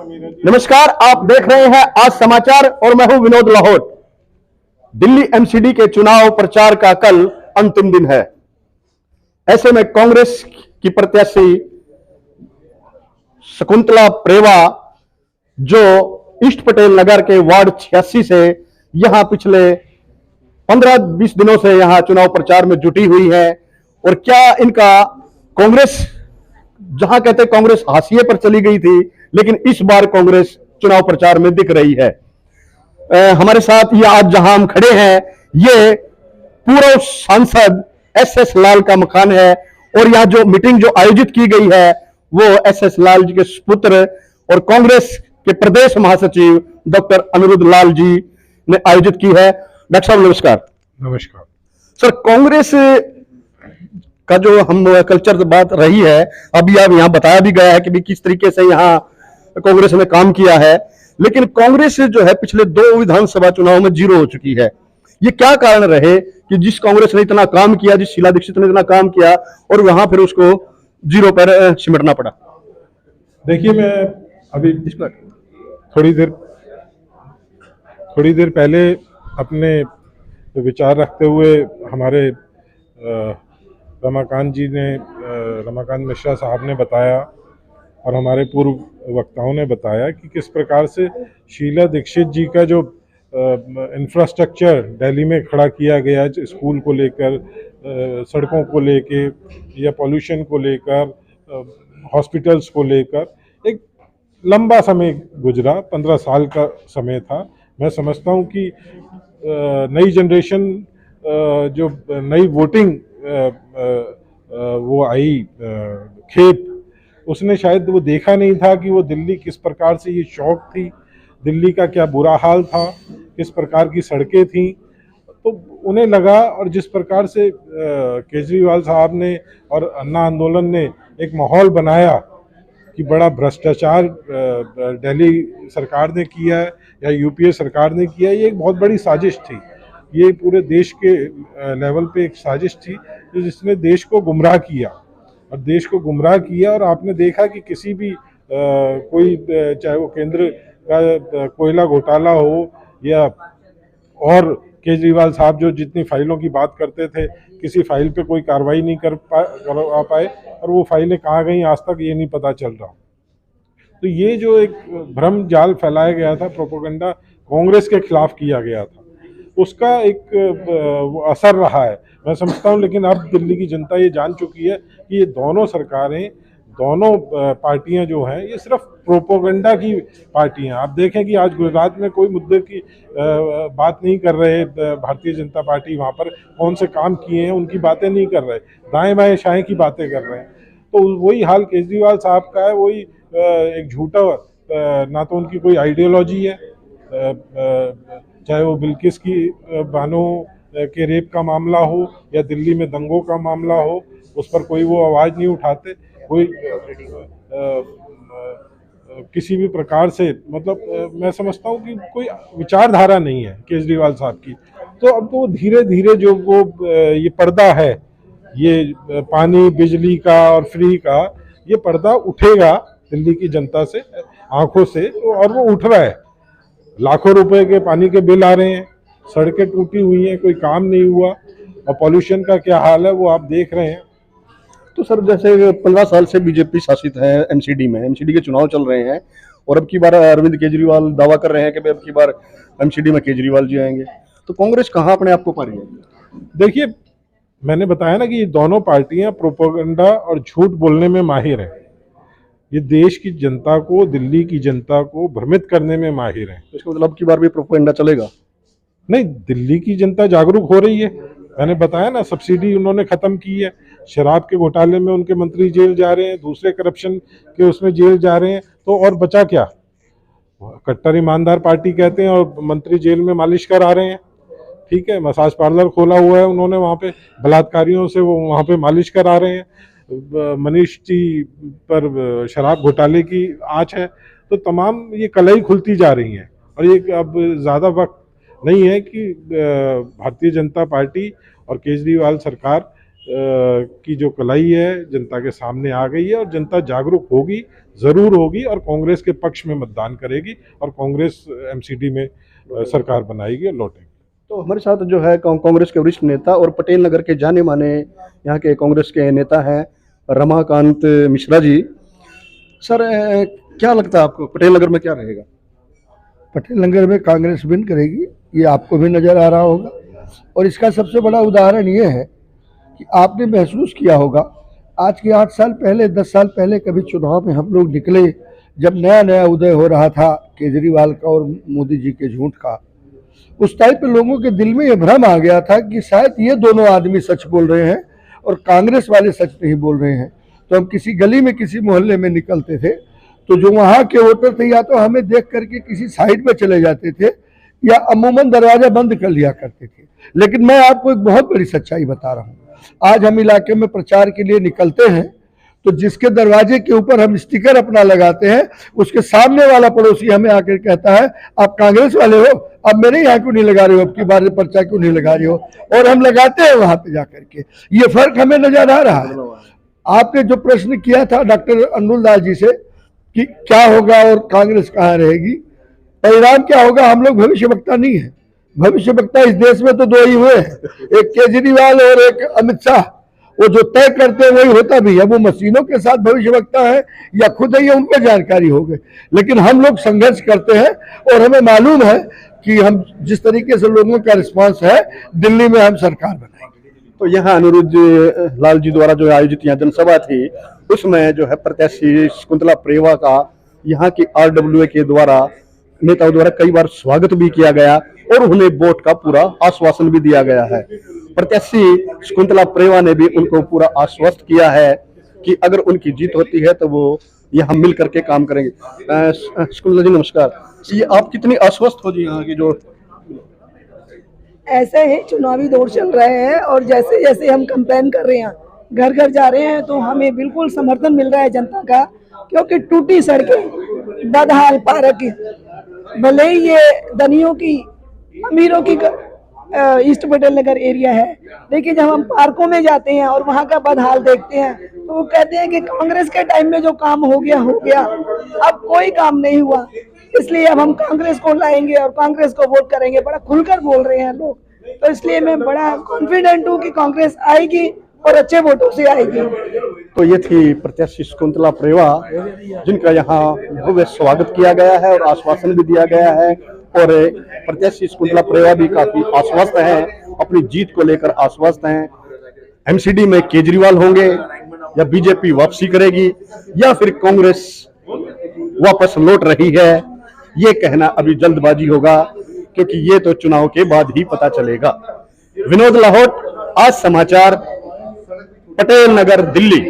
नमस्कार, आप देख रहे हैं आज समाचार और मैं हूं विनोद लाहौर। दिल्ली एमसीडी के चुनाव प्रचार का कल अंतिम दिन है। ऐसे में कांग्रेस की प्रत्याशी शकुंतला प्रेवा, जो ईस्ट पटेल नगर के वार्ड 86 से यहां पिछले 15-20 दिनों से यहां चुनाव प्रचार में जुटी हुई है, और क्या इनका कांग्रेस, जहां कहते कांग्रेस हाशिए पर चली गई थी, लेकिन इस बार कांग्रेस चुनाव प्रचार में दिख रही है। हमारे साथ ये आज जहां हम खड़े हैं, ये पूर्व सांसद एस लाल का मकान है, और यहां जो मीटिंग जो आयोजित की गई है वो एस लाल जी के सुपुत्र और कांग्रेस के प्रदेश महासचिव डॉक्टर अनिरुद्ध लाल जी ने आयोजित की है। डॉक्टर साहब नमस्कार। नमस्कार सर, कांग्रेस का जो हम कल्चर बात रही है, अभी अब यहाँ बताया भी गया है कि भी किस तरीके से यहाँ कांग्रेस ने काम किया है, लेकिन कांग्रेस जो है पिछले 2 विधानसभा चुनाव में 0 हो चुकी है। ये क्या कारण रहे कि जिस कांग्रेस ने इतना काम किया, जिस शीला दीक्षित ने इतना काम किया, और वहां फिर उसको 0 पर सिमटना पड़ा? देखिए, मैं अभी थोड़ी देर पहले अपने विचार रखते हुए हमारे रमाकांत मिश्रा साहब ने बताया और हमारे पूर्व वक्ताओं ने बताया कि किस प्रकार से शीला दीक्षित जी का जो इंफ्रास्ट्रक्चर दिल्ली में खड़ा किया गया, स्कूल को लेकर, सड़कों को लेकर या पॉल्यूशन को लेकर, हॉस्पिटल्स को लेकर, एक लंबा समय गुजरा, 15 साल का समय था। मैं समझता हूँ कि नई जनरेशन, जो नई वोटिंग वो आई खेप, उसने शायद वो देखा नहीं था कि वो दिल्ली किस प्रकार से ये शौक थी, दिल्ली का क्या बुरा हाल था, किस प्रकार की सड़कें थीं। तो उन्हें लगा, और जिस प्रकार से केजरीवाल साहब ने और अन्ना आंदोलन ने एक माहौल बनाया कि बड़ा भ्रष्टाचार दिल्ली सरकार ने किया है या यूपीए सरकार ने किया, ये एक बहुत बड़ी साजिश थी। ये पूरे देश के लेवल पे एक साजिश थी जिसने देश को गुमराह किया, और आपने देखा कि किसी भी कोई, चाहे वो केंद्र का कोयला घोटाला हो या और केजरीवाल साहब जो जितनी फाइलों की बात करते थे, किसी फाइल पे कोई कार्रवाई नहीं कर पाए, और वो फाइलें कहाँ गई आज तक ये नहीं पता चल रहा। तो ये जो एक भ्रम जाल फैलाया गया था, प्रोपेगेंडा कांग्रेस के खिलाफ किया गया था, उसका एक असर रहा है, मैं समझता हूँ। लेकिन अब दिल्ली की जनता ये जान चुकी है कि ये दोनों सरकारें, दोनों पार्टियां जो हैं, ये सिर्फ प्रोपेगेंडा की पार्टियां। आप देखें कि आज गुजरात में कोई मुद्दे की बात नहीं कर रहे भारतीय जनता पार्टी, वहाँ पर कौन से काम किए हैं उनकी बातें नहीं कर रहे, दाएं बाएं शाएं की बातें कर रहे हैं। तो वही हाल केजरीवाल साहब का है, वही एक झूठा, ना तो उनकी कोई आइडियोलॉजी है, चाहे वो बिल्किस की बानो के रेप का मामला हो या दिल्ली में दंगों का मामला हो, उस पर कोई वो आवाज़ नहीं उठाते, कोई किसी भी प्रकार से, मतलब मैं समझता हूँ कि कोई विचारधारा नहीं है केजरीवाल साहब की। तो अब तो धीरे धीरे जो वो ये पर्दा है, ये पानी बिजली का और फ्री का, ये पर्दा उठेगा दिल्ली की जनता से, आंखों से, और वो उठ रहा है। लाखों रुपए के पानी के बिल आ रहे हैं, सड़कें टूटी हुई हैं, कोई काम नहीं हुआ, और पॉल्यूशन का क्या हाल है वो आप देख रहे हैं। तो सर, जैसे 15 साल से बीजेपी शासित है एमसीडी में, एमसीडी के चुनाव चल रहे हैं, और अब की बार अरविंद केजरीवाल दावा कर रहे हैं कि अब की बार एमसीडी में केजरीवाल जी आएंगे, तो कांग्रेस कहां अपने आप को पा रही है? देखिए, मैंने बताया ना कि ये दोनों पार्टियां प्रोपेगेंडा और झूठ बोलने में माहिर हैं। ये देश की जनता को, दिल्ली की जनता को भ्रमित करने में माहिर हैं। इसका मतलब की बार भी प्रोपेगेंडा चलेगा? नहीं, दिल्ली की जनता जागरूक हो रही है। मैंने बताया ना, सब्सिडी उन्होंने ख़त्म की है, शराब के घोटाले में उनके मंत्री जेल जा रहे हैं, दूसरे करप्शन के उसमें जेल जा रहे हैं, तो और बचा क्या? कट्टर ईमानदार पार्टी कहते हैं और मंत्री जेल में मालिश करा रहे हैं। ठीक है, मसाज पार्लर खोला हुआ है उन्होंने, वहाँ पे बलात्कारियों से वो वहाँ पे मालिश करा रहे हैं। मनीष जी पर शराब घोटाले की आँच है। तो तमाम ये कलई खुलती जा रही हैं, और ये अब ज़्यादा वक्त नहीं है कि भारतीय जनता पार्टी और केजरीवाल सरकार की जो कलाई है जनता के सामने आ गई है और जनता जागरूक होगी, ज़रूर होगी और कांग्रेस के पक्ष में मतदान करेगी और कांग्रेस एमसीडी में सरकार बनाएगी और लौटेगी। तो हमारे साथ जो है कांग्रेस के वरिष्ठ नेता और पटेल नगर के जाने माने यहाँ के कांग्रेस के नेता हैं रमाकांत मिश्रा जी। सर क्या लगता है आपको पटेल नगर में क्या रहेगा? पटेल नगर में कांग्रेस विन करेगी, ये आपको भी नज़र आ रहा होगा। और इसका सबसे बड़ा उदाहरण ये है कि आपने महसूस किया होगा, आज के 8 साल पहले 10 साल पहले कभी चुनाव में हम लोग निकले, जब नया नया उदय हो रहा था केजरीवाल का और मोदी जी के झूठ का, उस टाइप पे लोगों के दिल में ये भ्रम आ गया था कि शायद ये दोनों आदमी सच बोल रहे हैं और कांग्रेस वाले सच नहीं बोल रहे हैं। तो हम किसी गली में किसी मोहल्ले में निकलते थे तो जो वहाँ के वोटर थे या तो हमें देख करके किसी साइड में चले जाते थे या अमूमन दरवाजा बंद कर लिया करते थे। लेकिन मैं आपको एक बहुत बड़ी सच्चाई बता रहा हूँ, आज हम इलाके में प्रचार के लिए निकलते हैं तो जिसके दरवाजे के ऊपर हम स्टिकर अपना लगाते हैं, उसके सामने वाला पड़ोसी हमें आकर कहता है आप कांग्रेस वाले हो, अब मेरे यहाँ क्यों नहीं लगा रहे हो, अब की बार पर्चा क्यों नहीं लगा रहे हो, और हम लगाते हैं वहां पे जाकर के। ये फर्क हमें नजर आ रहा है। आपने जो प्रश्न किया था डॉक्टर अनुल दास जी से कि क्या होगा और कांग्रेस कहाँ रहेगी, परिणाम क्या होगा, हम लोग भविष्य वक्ता नहीं है। भविष्य वक्ता इस देश में तो 2 ही हुए हैं, एक केजरीवाल और एक अमित शाह। वो जो तय करते हैं वही होता भी है, वो मशीनों के साथ भविष्य वक्ता है या खुद है ये उनको जानकारी हो गई। लेकिन हम लोग संघर्ष करते हैं और हमें मालूम है कि हम जिस तरीके से लोगों का रिस्पांस है, दिल्ली में हम सरकार बनाएंगे। तो यहाँ अनिरुद्ध लाल जी द्वारा जो आयोजित यहाँ जनसभा थी उसमें जो है प्रत्याशी शकुंतला प्रेवा का यहाँ की RWA के द्वारा नेताओं द्वारा कई बार स्वागत भी किया गया और उन्हें वोट का पूरा आश्वासन भी दिया गया है। प्रत्याशी शकुंतला प्रेवा ने भी उनको पूरा आश्वस्त किया है कि अगर उनकी जीत होती है तो वो यहाँ मिल करके काम करेंगे। शकुंतला जी नमस्कार, ये आप कितनी आश्वस्त हो जी यहाँ की जो? ऐसे ही चुनावी दौर चल रहे हैं और जैसे जैसे हम कैंपेन कर रहे हैं, घर घर जा रहे हैं, तो हमें बिल्कुल समर्थन मिल रहा है जनता का। क्योंकि टूटी सड़कें, बदहाल पार्क, भले ही ये धनियों की अमीरों की ईस्ट पटेल नगर एरिया है, लेकिन जब हम पार्कों में जाते हैं और वहाँ का बदहाल देखते हैं तो वो कहते हैं कि कांग्रेस के टाइम में जो काम हो गया, अब कोई काम नहीं हुआ। इसलिए अब हम कांग्रेस को लाएंगे और कांग्रेस को वोट करेंगे। बड़ा खुलकर बोल रहे हैं लोग, तो इसलिए मैं बड़ा कॉन्फिडेंट हूँ कि कांग्रेस आएगी और अच्छे वोटों से आएगी। तो ये थी प्रत्याशी शकुंतला प्रेवा जिनका यहाँ भव्य स्वागत किया गया है और आश्वासन भी दिया गया है। और प्रत्याशी शकुंतला प्रेवा भी काफी आश्वस्त हैं, अपनी जीत को लेकर आश्वस्त हैं। एमसीडी में केजरीवाल होंगे या बीजेपी वापसी करेगी या फिर कांग्रेस वापस लौट रही है, ये कहना अभी जल्दबाजी होगा क्योंकि ये तो चुनाव के बाद ही पता चलेगा। विनोद लाहौट, आज समाचार, पटेल नगर, दिल्ली।